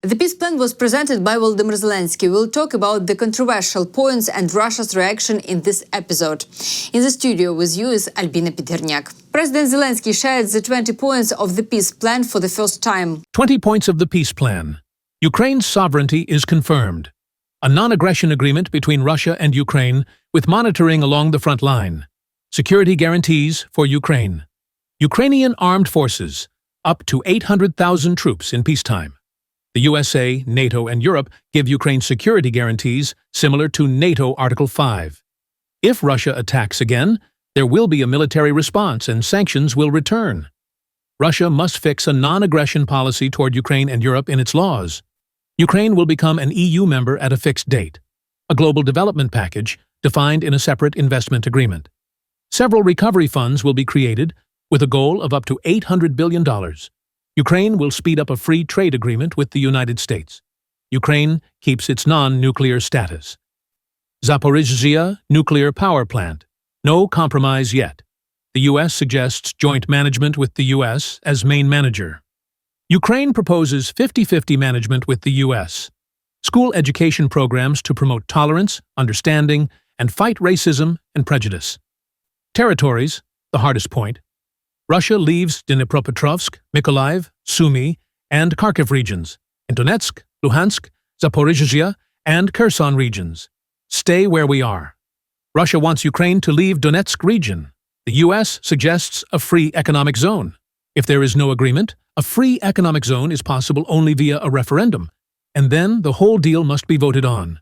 The peace plan was presented by Volodymyr Zelensky. We'll talk about the controversial points and Russia's reaction in this episode. In the studio with you is Albina Pidhirnyak. President Zelensky shared the 20 points of the peace plan for the first time. 20 points of the peace plan. Ukraine's sovereignty is confirmed. A non-aggression agreement between Russia and Ukraine with monitoring along the front line. Security guarantees for Ukraine. Ukrainian armed forces, up to 800,000 troops in peacetime. The USA, NATO, and Europe give Ukraine security guarantees similar to NATO Article 5. If Russia attacks again, there will be a military response and sanctions will return. Russia must fix a non-aggression policy toward Ukraine and Europe in its laws. Ukraine will become an EU member at a fixed date. A global development package defined in a separate investment agreement. Several recovery funds will be created with a goal of up to $800 billion. Ukraine will speed up a free trade agreement with the United States. Ukraine keeps its non-nuclear status. Zaporizhzhia nuclear power plant. No compromise yet. The U.S. suggests joint management with the U.S. as main manager. Ukraine proposes 50-50 management with the U.S. School education programs to promote tolerance, understanding, and fight racism and prejudice. Territories, the hardest point. Russia leaves Dnipropetrovsk, Mykolaiv, Sumy, and Kharkiv regions, in Donetsk, Luhansk, Zaporizhzhia, and Kherson regions. Stay where we are. Russia wants Ukraine to leave Donetsk region. The U.S. suggests a free economic zone. If there is no agreement, a free economic zone is possible only via a referendum, and then the whole deal must be voted on.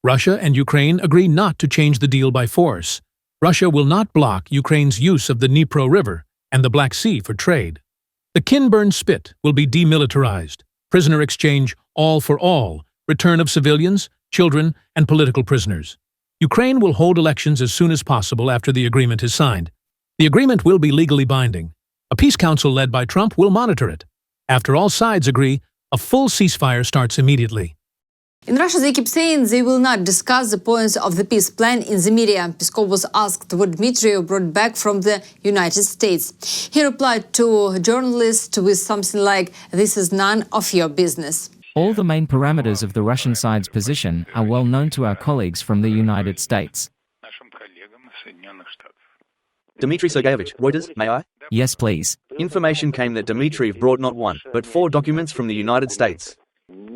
Russia and Ukraine agree not to change the deal by force. Russia will not block Ukraine's use of the Dnipro River and the Black Sea for trade. The Kinburn Spit will be demilitarized, prisoner exchange all for all, return of civilians, children, and political prisoners. Ukraine will hold elections as soon as possible after the agreement is signed. The agreement will be legally binding. A peace council led by Trump will monitor it. After all sides agree, a full ceasefire starts immediately. In Russia, they keep saying they will not discuss the points of the peace plan in the media. Peskov was asked what Dmitry brought back from the United States. He replied to journalists with something like, "This is none of your business." All the main parameters of the Russian side's position are well known to our colleagues from the United States. Dmitry Sergeyevich, Reuters, may I? Yes, please. Information came that Dmitry brought not one, but 4 documents from the United States.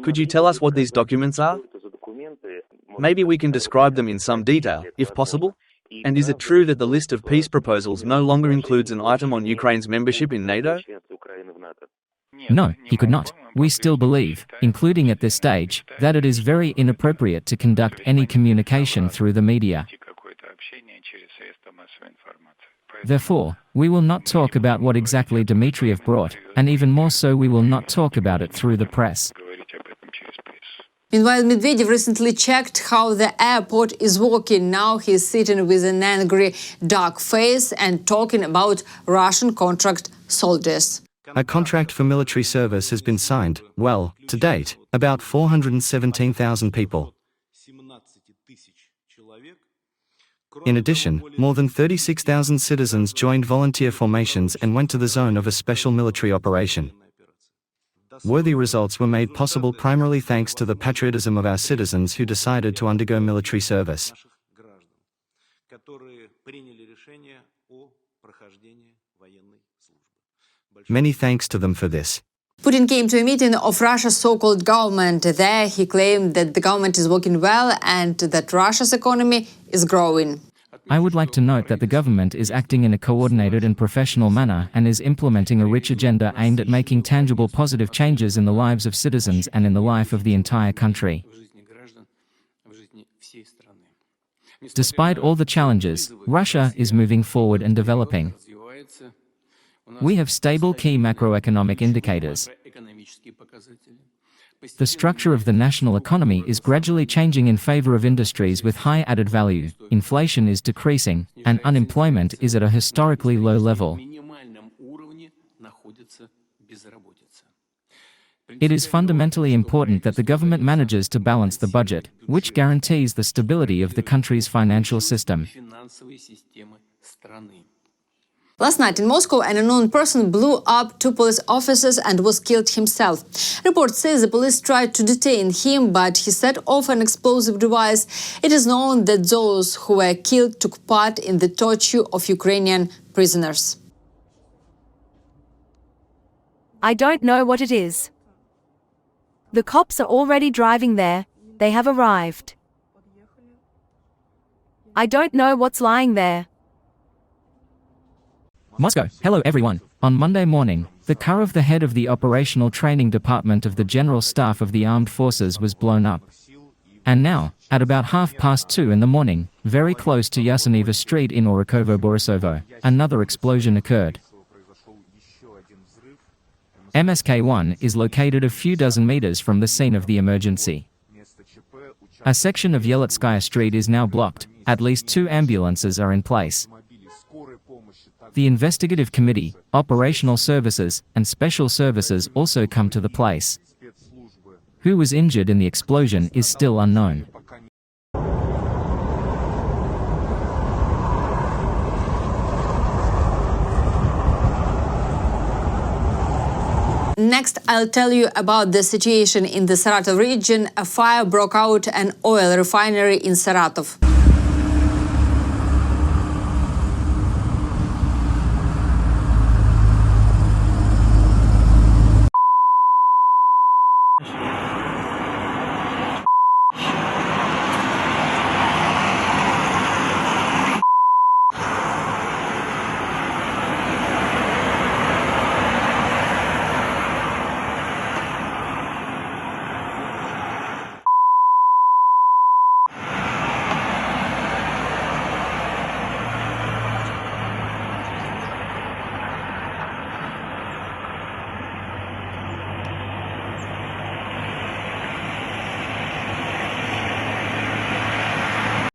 Could you tell us what these documents are? Maybe we can describe them in some detail, if possible. And is it true that the list of peace proposals no longer includes an item on Ukraine's membership in NATO? No, he could not. We still believe, including at this stage, that it is very inappropriate to conduct any communication through the media. Therefore, we will not talk about what exactly Dmitriev brought, and even more so we will not talk about it through the press. Meanwhile, Medvedev recently checked how the airport is working. Now he's sitting with an angry, dark face and talking about Russian contract soldiers. A contract for military service has been signed, well, to date, about 417,000 people. In addition, more than 36,000 citizens joined volunteer formations and went to the zone of a special military operation. Worthy results were made possible primarily thanks to the patriotism of our citizens who decided to undergo military service. Many thanks to them for this. Putin came to a meeting of Russia's so-called government. There he claimed that the government is working well and that Russia's economy is growing. I would like to note that the government is acting in a coordinated and professional manner and is implementing a rich agenda aimed at making tangible positive changes in the lives of citizens and in the life of the entire country. Despite all the challenges, Russia is moving forward and developing. We have stable key macroeconomic indicators. The structure of the national economy is gradually changing in favor of industries with high added value, inflation is decreasing, and unemployment is at a historically low level. It is fundamentally important that the government manages to balance the budget, which guarantees the stability of the country's financial system. Last night in Moscow, an unknown person blew up 2 police officers and was killed himself. Reports say the police tried to detain him, but he set off an explosive device. It is known that those who were killed took part in the torture of Ukrainian prisoners. I don't know what it is. The cops are already driving there. They have arrived. I don't know what's lying there. Moscow. Hello everyone. On Monday morning, the car of the head of the Operational Training Department of the General Staff of the Armed Forces was blown up. And now, at about 2:30 in the morning, very close to Yaseneva Street in Orikovo-Borisovo, another explosion occurred. MSK-1 is located a few dozen meters from the scene of the emergency. A section of Yelitskaya Street is now blocked. At least 2 ambulances are in place. The investigative committee, operational services, and special services also come to the place. Who was injured in the explosion is still unknown. Next, I'll tell you about the situation in the Saratov region. A fire broke out at an oil refinery in Saratov.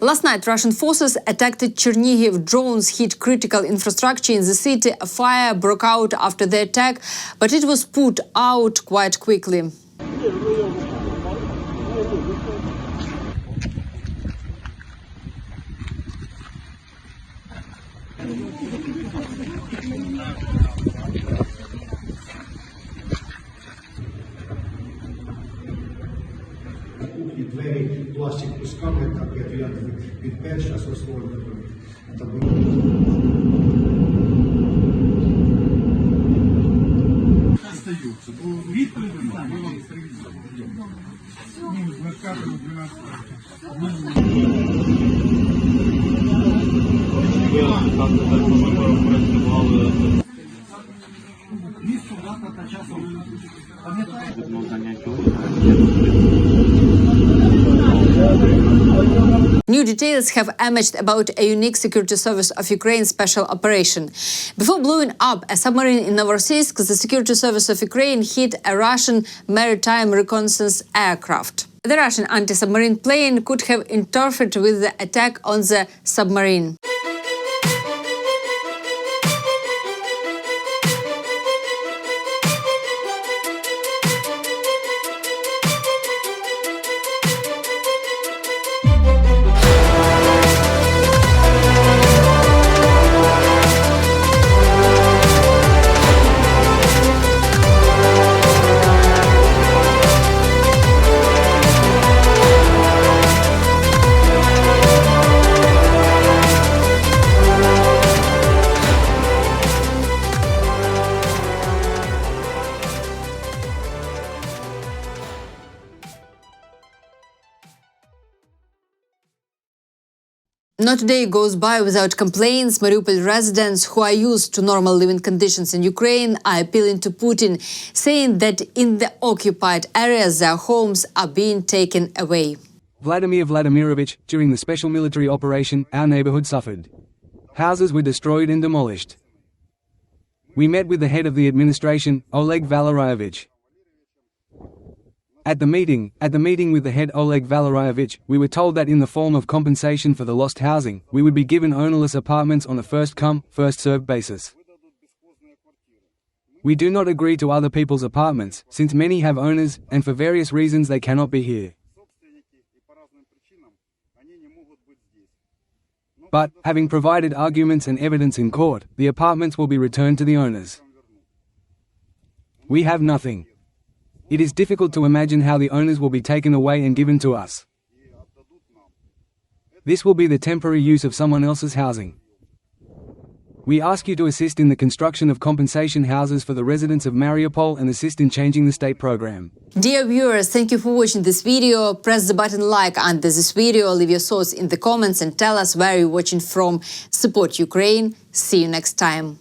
Last night, Russian forces attacked Chernihiv. Drones hit critical infrastructure in the city. A fire broke out after the attack, but it was put out quite quickly. Двері, пластик пускали, так як я від перша сословия. Остаються. Відповідь ми вам ми скажемо 12. Місто дата та часу New details have emerged about a unique security service of Ukraine special operation. Before blowing up a submarine in Novorossiysk, the security service of Ukraine hit a Russian maritime reconnaissance aircraft. The Russian anti-submarine plane could have interfered with the attack on the submarine. Not a day goes by without complaints. Mariupol residents who are used to normal living conditions in Ukraine are appealing to Putin, saying that in the occupied areas their homes are being taken away. Vladimir Vladimirovich, during the special military operation, our neighborhood suffered. Houses were destroyed and demolished. We met with the head of the administration, Oleg Valeryevich. At the meeting with the head Oleg Valeryevich, we were told that in the form of compensation for the lost housing, we would be given ownerless apartments on a first-come, first-served basis. We do not agree to other people's apartments, since many have owners, and for various reasons they cannot be here. But, having provided arguments and evidence in court, the apartments will be returned to the owners. We have nothing. It is difficult to imagine how the owners will be taken away and given to us. This will be the temporary use of someone else's housing. We ask you to assist in the construction of compensation houses for the residents of Mariupol and assist in changing the state program. Dear viewers, thank you for watching this video. Press the button like under this video, leave your thoughts in the comments and tell us where you're watching from. Support Ukraine. See you next time.